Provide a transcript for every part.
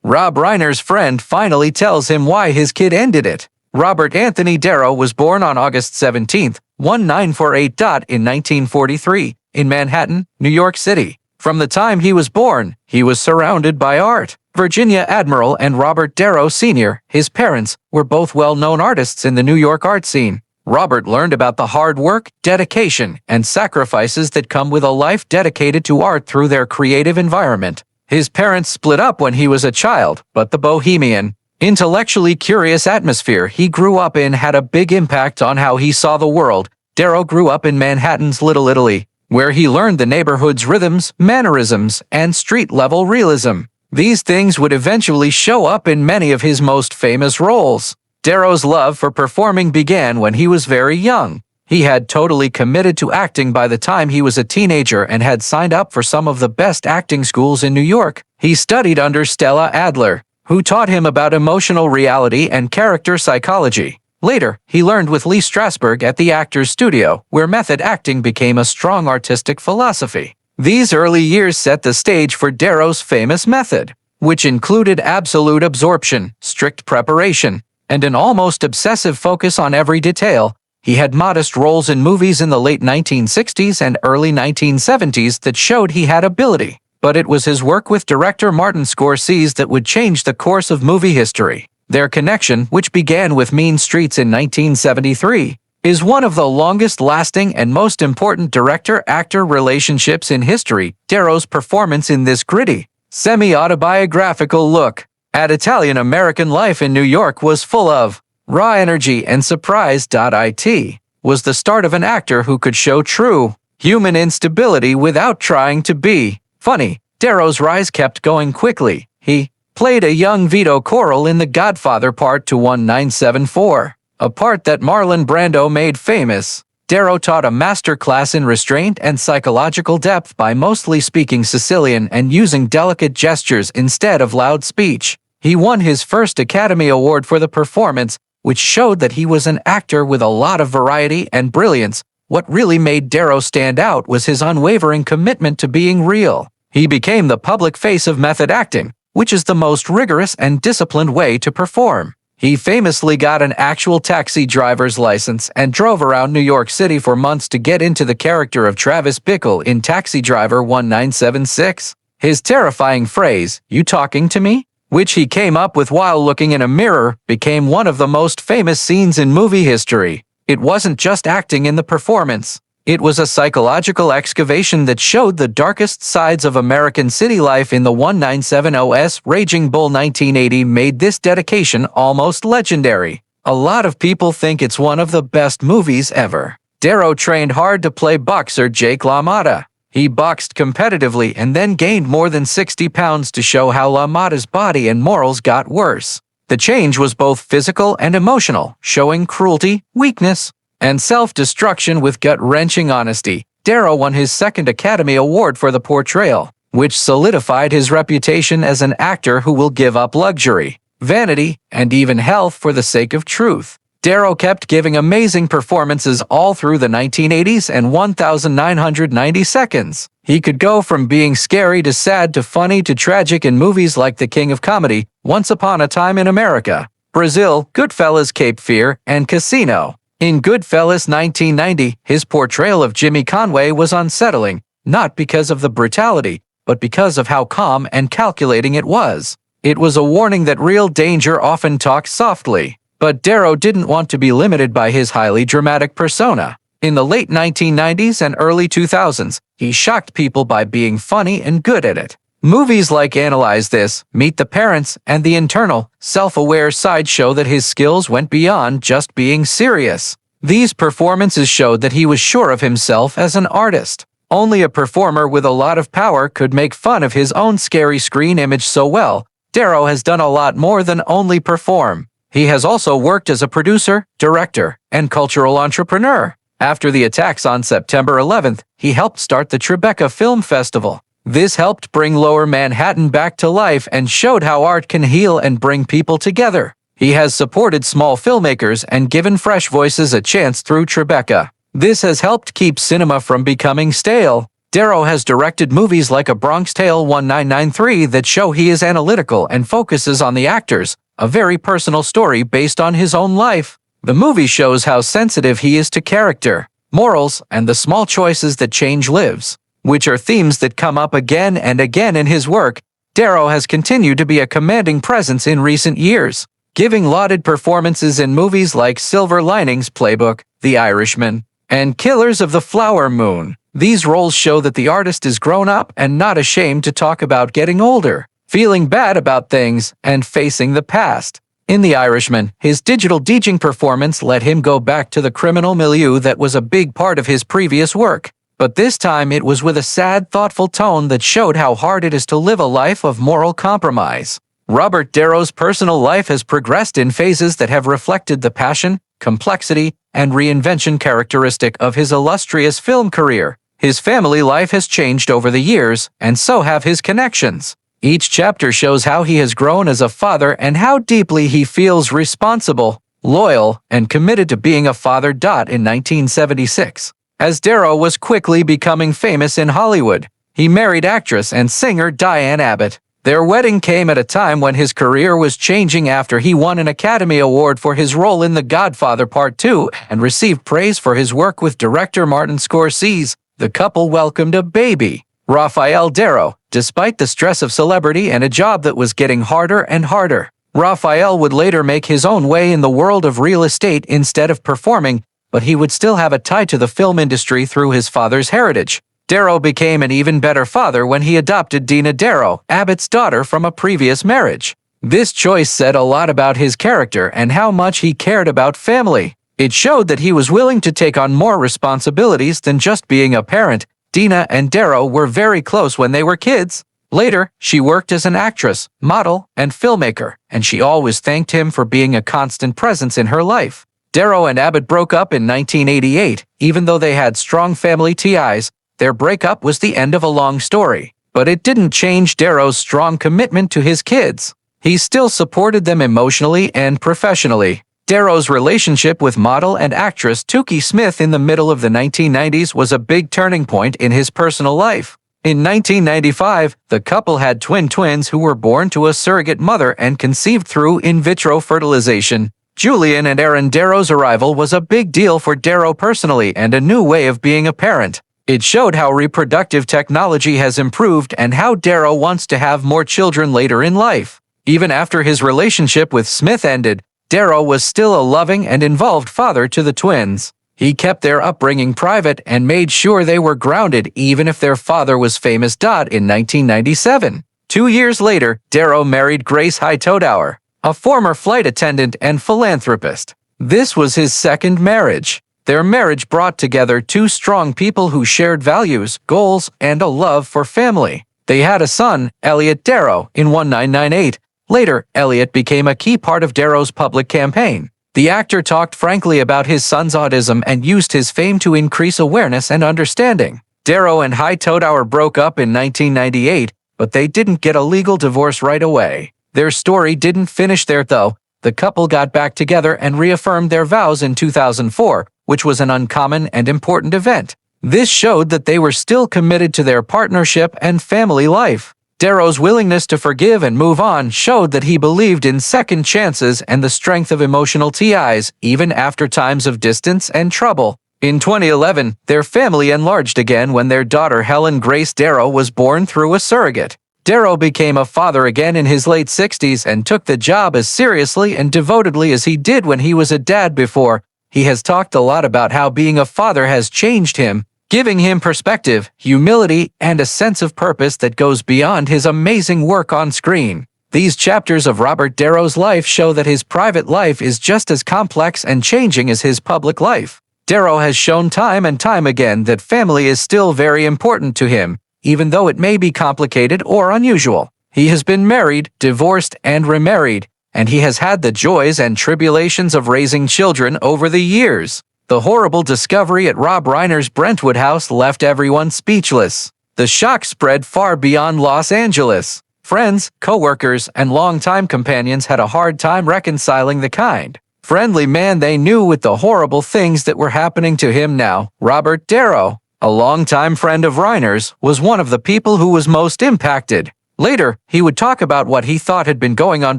Rob Reiner's friend finally tells him why his kid ended it. Robert Anthony Darrow was born on August 17, 1948, in 1943, in Manhattan, New York City. From the time he was born, he was surrounded by art. Virginia Admiral and Robert Darrow Sr., his parents, were both well-known artists in the New York art scene. Robert learned about the hard work, dedication, and sacrifices that come with a life dedicated to art through their creative environment. His parents split up when he was a child, but the bohemian, intellectually curious atmosphere he grew up in had a big impact on how he saw the world. Darrow grew up in Manhattan's Little Italy, where he learned the neighborhood's rhythms, mannerisms, and street-level realism. These things would eventually show up in many of his most famous roles. Darrow's love for performing began when he was very young. He had totally committed to acting by the time he was a teenager and had signed up for some of the best acting schools in New York. He studied under Stella Adler, who taught him about emotional reality and character psychology. Later, he learned with Lee Strasberg at the Actors Studio, where method acting became a strong artistic philosophy. These early years set the stage for Darrow's famous method, which included absolute absorption, strict preparation, and an almost obsessive focus on every detail. He had modest roles in movies in the late 1960s and early 1970s that showed he had ability, but it was his work with director Martin Scorsese that would change the course of movie history. Their connection, which began with Mean Streets in 1973, is one of the longest-lasting and most important director-actor relationships in history. Darrow's performance in this gritty, semi-autobiographical look at Italian-American life in New York was full of raw energy and surprise. It was the start of an actor who could show true human instability without trying to be funny. Darrow's rise kept going quickly. He played a young Vito Corleone in The Godfather Part 2 1974, a part that Marlon Brando made famous. Darrow taught a master class in restraint and psychological depth by mostly speaking Sicilian and using delicate gestures instead of loud speech. He won his first Academy Award for the performance, which showed that he was an actor with a lot of variety and brilliance. What really made Darrow stand out was his unwavering commitment to being real. He became the public face of method acting, which is the most rigorous and disciplined way to perform. He famously got an actual taxi driver's license and drove around New York City for months to get into the character of Travis Bickle in Taxi Driver 1976. His terrifying phrase, "You talking to me?" which he came up with while looking in a mirror, became one of the most famous scenes in movie history. It wasn't just acting in the performance. It was a psychological excavation that showed the darkest sides of American city life in the 1970's Raging Bull. 1980 made this dedication almost legendary. A lot of people think it's one of the best movies ever. Darrow trained hard to play boxer Jake LaMotta. He boxed competitively and then gained more than 60 pounds to show how LaMotta's body and morals got worse. The change was both physical and emotional, showing cruelty, weakness, and self-destruction with gut-wrenching honesty. Darrow won his second Academy Award for the portrayal, which solidified his reputation as an actor who will give up luxury, vanity, and even health for the sake of truth. Darrow kept giving amazing performances all through the 1980s and 1990 seconds. He could go from being scary to sad to funny to tragic in movies like The King of Comedy, Once Upon a Time in America, Brazil, Goodfellas, Cape Fear, and Casino. In Goodfellas 1990, his portrayal of Jimmy Conway was unsettling, not because of the brutality, but because of how calm and calculating it was. It was a warning that real danger often talks softly. But Darrow didn't want to be limited by his highly dramatic persona. In the late 1990s and early 2000s, he shocked people by being funny and good at it. Movies like Analyze This, Meet the Parents, and The Internal, Self-Aware Side show that his skills went beyond just being serious. These performances showed that he was sure of himself as an artist. Only a performer with a lot of power could make fun of his own scary screen image so well. Darrow has done a lot more than only perform. He has also worked as a producer, director, and cultural entrepreneur. After the attacks on September 11th, he helped start the Tribeca Film Festival. This helped bring Lower Manhattan back to life and showed how art can heal and bring people together. He has supported small filmmakers and given fresh voices a chance through Tribeca. This has helped keep cinema from becoming stale. Darrow has directed movies like A Bronx Tale 1993 that show he is analytical and focuses on the actors, a very personal story based on his own life. The movie shows how sensitive he is to character, morals, and the small choices that change lives, which are themes that come up again and again in his work. Darrow has continued to be a commanding presence in recent years, giving lauded performances in movies like Silver Linings Playbook, The Irishman, and Killers of the Flower Moon. These roles show that the artist is grown up and not ashamed to talk about getting older, feeling bad about things, and facing the past. In The Irishman, his digital DJing performance let him go back to the criminal milieu that was a big part of his previous work. But this time it was with a sad, thoughtful tone that showed how hard it is to live a life of moral compromise. Robert Darrow's personal life has progressed in phases that have reflected the passion, complexity, and reinvention characteristic of his illustrious film career. His family life has changed over the years, and so have his connections. Each chapter shows how he has grown as a father and how deeply he feels responsible, loyal, and committed to being a father. In 1976, as Darrow was quickly becoming famous in Hollywood, he married actress and singer Diane Abbott. Their wedding came at a time when his career was changing after he won an Academy Award for his role in The Godfather Part 2 and received praise for his work with director Martin Scorsese. The couple welcomed a baby, Rafael Darrow, despite the stress of celebrity and a job that was getting harder and harder. Rafael would later make his own way in the world of real estate instead of performing, but he would still have a tie to the film industry through his father's heritage. Darrow became an even better father when he adopted Dina Darrow, Abbott's daughter from a previous marriage. This choice said a lot about his character and how much he cared about family. It showed that he was willing to take on more responsibilities than just being a parent. Dina and Darrow were very close when they were kids. Later, she worked as an actress, model, and filmmaker, and she always thanked him for being a constant presence in her life. Darrow and Abbott broke up in 1988. Even though they had strong family ties, their breakup was the end of a long story. But it didn't change Darrow's strong commitment to his kids. He still supported them emotionally and professionally. Darrow's relationship with model and actress Toukie Smith in the middle of the 1990s was a big turning point in his personal life. In 1995, the couple had twins who were born to a surrogate mother and conceived through in vitro fertilization. Julian and Aaron Darrow's arrival was a big deal for Darrow personally and a new way of being a parent. It showed how reproductive technology has improved and how Darrow wants to have more children later in life. Even after his relationship with Smith ended, Darrow was still a loving and involved father to the twins. He kept their upbringing private and made sure they were grounded even if their father was famous. In 1997, 2 years later, Darrow married Grace Hightower, a former flight attendant and philanthropist. This was his second marriage. Their marriage brought together two strong people who shared values, goals, and a love for family. They had a son, Elliot Darrow, in 1998. Later, Elliot became a key part of Darrow's public campaign. The actor talked frankly about his son's autism and used his fame to increase awareness and understanding. Darrow and Hightower broke up in 1998, but they didn't get a legal divorce right away. Their story didn't finish there though. The couple got back together and reaffirmed their vows in 2004, which was an uncommon and important event. This showed that they were still committed to their partnership and family life. Darrow's willingness to forgive and move on showed that he believed in second chances and the strength of emotional ties, even after times of distance and trouble. In 2011, their family enlarged again when their daughter Helen Grace Darrow was born through a surrogate. Darrow became a father again in his late 60s and took the job as seriously and devotedly as he did when he was a dad before. He has talked a lot about how being a father has changed him, giving him perspective, humility, and a sense of purpose that goes beyond his amazing work on screen. These chapters of Robert Darrow's life show that his private life is just as complex and changing as his public life. Darrow has shown time and time again that family is still very important to him, even though it may be complicated or unusual. He has been married, divorced, and remarried, and he has had the joys and tribulations of raising children over the years. The horrible discovery at Rob Reiner's Brentwood house left everyone speechless. The shock spread far beyond Los Angeles. Friends, co-workers, and longtime companions had a hard time reconciling the friendly man they knew with the horrible things that were happening to him now. Robert Darrow. a longtime friend of Reiner's, was one of the people who was most impacted. Later, he would talk about what he thought had been going on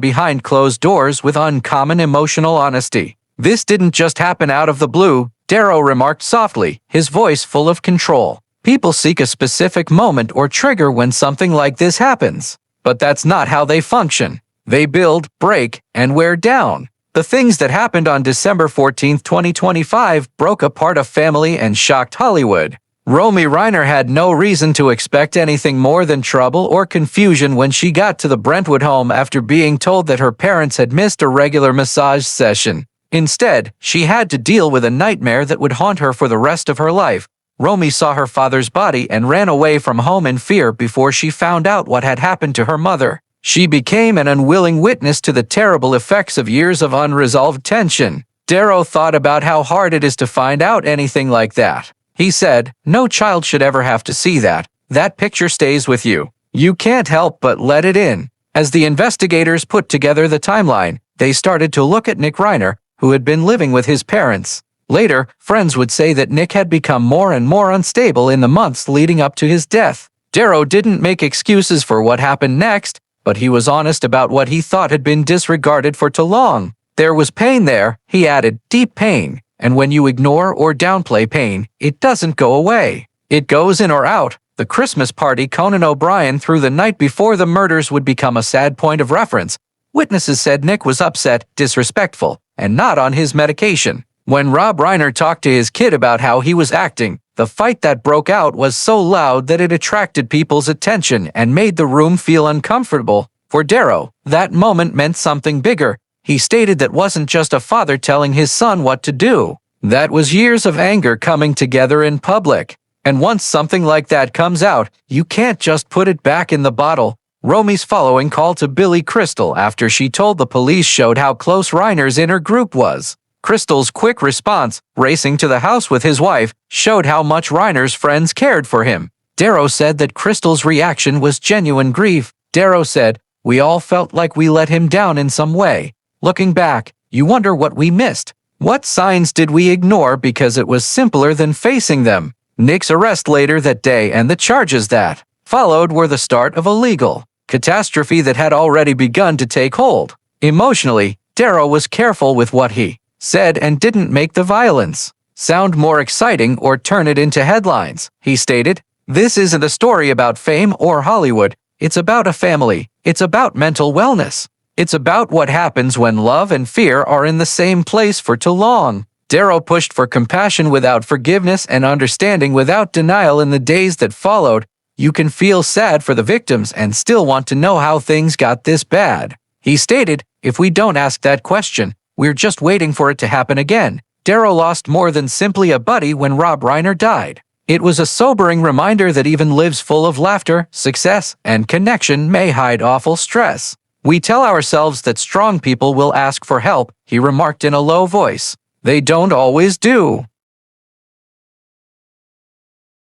behind closed doors with uncommon emotional honesty. "This didn't just happen out of the blue," Darrow remarked softly, his voice full of control. "People seek a specific moment or trigger when something like this happens. But that's not how they function. They build, break, and wear down." The things that happened on December 14, 2025 broke apart a family and shocked Hollywood. Romy Reiner had no reason to expect anything more than trouble or confusion when she got to the Brentwood home after being told that her parents had missed a regular massage session. Instead, she had to deal with a nightmare that would haunt her for the rest of her life. Romy saw her father's body and ran away from home in fear before she found out what had happened to her mother. She became an unwilling witness to the terrible effects of years of unresolved tension. Darrow thought about how hard it is to find out anything like that. He said, "No child should ever have to see that. That picture stays with you. You can't help but let it in." As the investigators put together the timeline, they started to look at Nick Reiner, who had been living with his parents. Later, friends would say that Nick had become more and more unstable in the months leading up to his death. Darrow didn't make excuses for what happened next, but he was honest about what he thought had been disregarded for too long. "There was pain there," he added, "deep pain. And when you ignore or downplay pain, it doesn't go away. It goes in or out." The Christmas party Conan O'Brien threw the night before the murders would become a sad point of reference. Witnesses said Nick was upset, disrespectful, and not on his medication. When Rob Reiner talked to his kid about how he was acting, the fight that broke out was so loud that it attracted people's attention and made the room feel uncomfortable. For Darrow, that moment meant something bigger. He stated that wasn't just a father telling his son what to do. That was years of anger coming together in public. And once something like that comes out, you can't just put it back in the bottle. Romy's following call to Billy Crystal after she told the police showed how close Reiner's inner group was. Crystal's quick response, racing to the house with his wife, showed how much Reiner's friends cared for him. Darrow said that Crystal's reaction was genuine grief. Darrow said, "We all felt like we let him down in some way. Looking back, you wonder what we missed. What signs did we ignore because it was simpler than facing them?" Nick's arrest later that day and the charges that followed were the start of a legal catastrophe that had already begun to take hold. Emotionally, Darrow was careful with what he said and didn't make the violence sound more exciting or turn it into headlines. He stated, "This isn't a story about fame or Hollywood. It's about a family. It's about mental wellness. It's about what happens when love and fear are in the same place for too long." Darrow pushed for compassion without forgiveness and understanding without denial in the days that followed. You can feel sad for the victims and still want to know how things got this bad. He stated, "If we don't ask that question, we're just waiting for it to happen again." Darrow lost more than simply a buddy when Rob Reiner died. It was a sobering reminder that even lives full of laughter, success, and connection may hide awful stress. "We tell ourselves that strong people will ask for help," he remarked in a low voice. "They don't always do."